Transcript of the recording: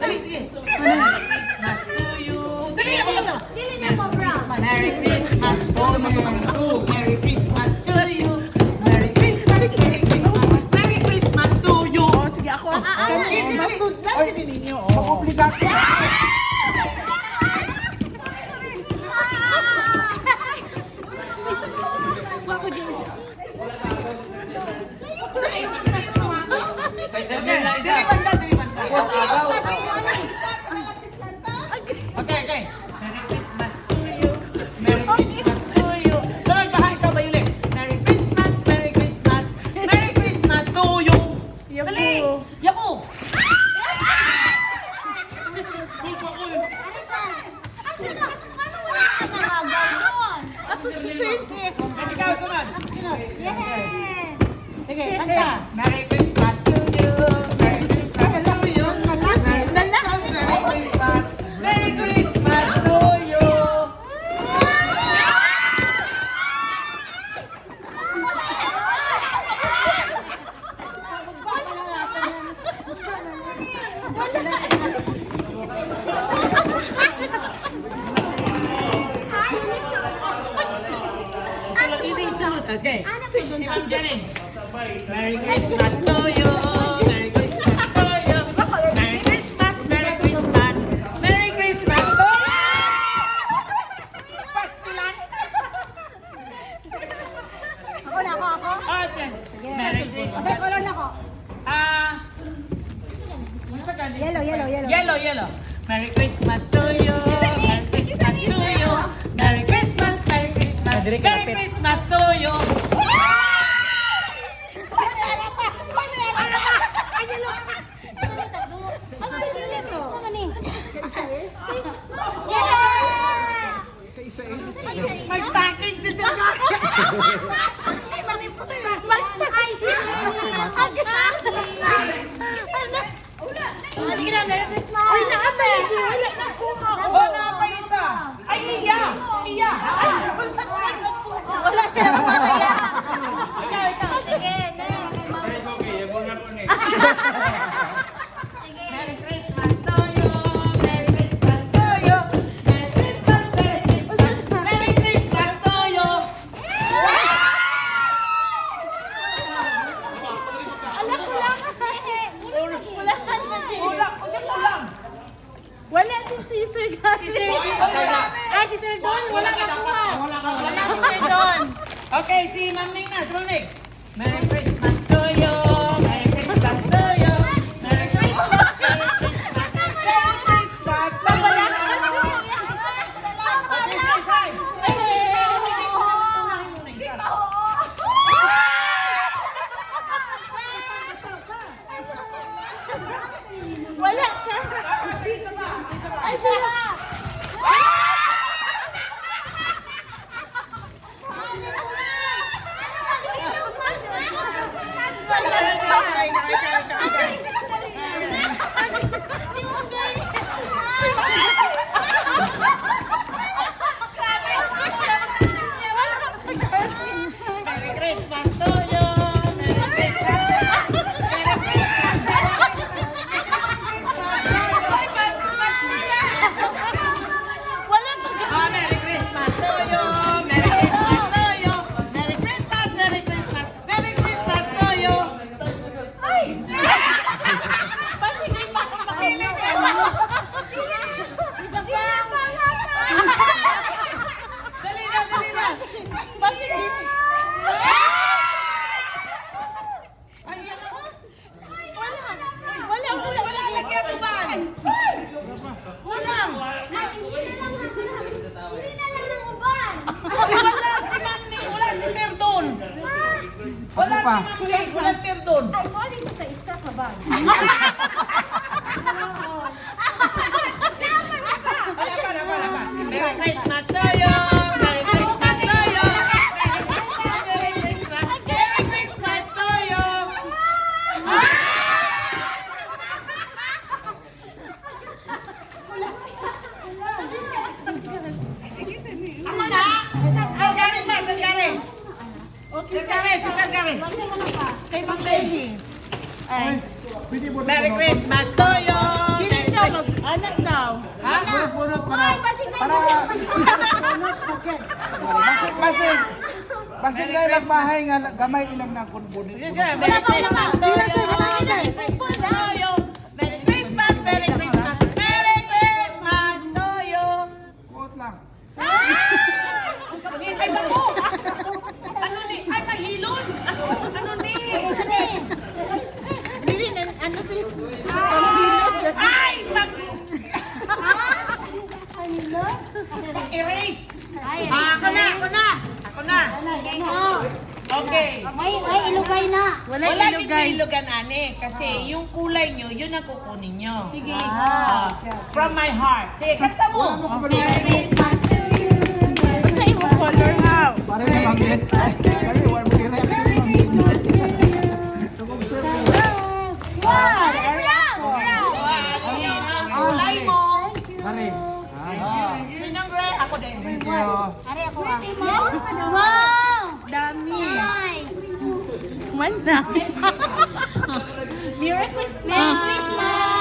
Dali, sige. Merry Christmas to you. Dali na, bakit na? Dili na mo, bro. Merry Christmas to you. Merry Christmas to you. Merry Christmas, Merry Christmas, Merry Christmas to you. Oh, sige ako. Sige, dali. Masudlan din ninyo. Mag-obligato. Wako din isa. Dali banda, dali banda. Okay, okay. Merry Christmas to you. Merry Christmas to you. Sunod ka, ikaw ba yun? Merry Christmas, Merry Christmas, Merry Christmas to you. Dali! Yapo! Sino? Ano wala ka nahagaw doon? Ako si Sirte. Ikaw, sunod. Sunod. Yeah! Sige, kanta. Merry Christmas to you. Merry Christmas to you. Merry Christmas, Merry Christmas, Merry Christmas to you. Sunod, ibig sunod. Okay. Si Ma'am Janine. Merry Christmas to you. Merry Christmas to you. Merry Christmas, Merry Christmas, Merry Christmas to you. Pastilan. Ako na, ako. Okay. Merry Christmas. Okay, color na ako. Yellow. Yellow. Yellow. Merry Christmas to you. Merry Christmas to you. Merry Christmas, Merry Christmas, Merry Christmas to you. Mag-stacking si Sir Gary. Ay, mamiputsa. Ay, si Sige na, Merry Christmas! Ay, naate! Wala na kuha! O, napaisa. Ay, iya. Iya. Wala siya na masaya! Ikaw. Sige, next! Merry Christmas to you. Merry Christmas to you. Merry Christmas, Merry Christmas, Merry Christmas to you. Alam ko lang! Wala na din! Kulang. Kulang. Wala si Sir Gary. Ay, si Sir Don! Wala na kuha! Wala si Sir Don! Okay, si Ma'am Ning na. Ma'am Ning. Merry Christmas to you. Merry Christmas to you. Merry Christmas, Merry Christmas, Merry Christmas to you. Wala siya! Ay, sila! Merry Christmas to you. Merry Christmas. Merry Christmas. Wala pa Oh, Merry Christmas to you. Merry Christmas to you. Merry Christmas, Merry Christmas, Merry Christmas to you. Ay! Pasigay pa akong makilig eh! Isa pa! Dali na, dali na. Pasigay! Ay, yan ako. Wala! Wala, lagyan mo ba? Kulang. Hindi na lang ng uban! Wala si Ma'am Ning, wala si Sir Don. Wala si Ma'am Ning, wala si Sir Don. Ay, calling ko sa isa ka ba? Wala pa. Merry Christmas to you. Merry Christmas to you. Merry Christmas, Merry Christmas to you. Ako na. Sir Gary ba? Sir Gary. Sir Gary, si Sir Gary. Kay Ma'am Lenny. Merry Christmas to you. Hindi daw Basin kayo lang bahay nga gamay ilang na kunbuni. Yes, sir. Merry Christmas to Sila, sir, you. wala na. Merry Christmas to you. Merry Christmas, Merry Christmas. Merry Christmas to you. Quote lang. Ay, bako! Ano ni? Ay, mahilon! Ano ni? Bibi, ano si... Ay! Pag-erase! Ako na! Ako na! Okay. Ay, ilugay na. Walang Wala ilugay. ilugan, ane. Kasi yung kulay nyo, yun ang kukunin nyo. Sige. From my heart. Sige, kanta mo. Christmas to you. Sa imo color ha. Para na mag-guess. Kayo, wala mo kailangan. Christmas to you. Wow! Kulay mo. Pare. Sinang gray? Ako din. Thank you. Ari ako Wow! Dami. Nice! Man na. Merry Christmas! Merry Christmas!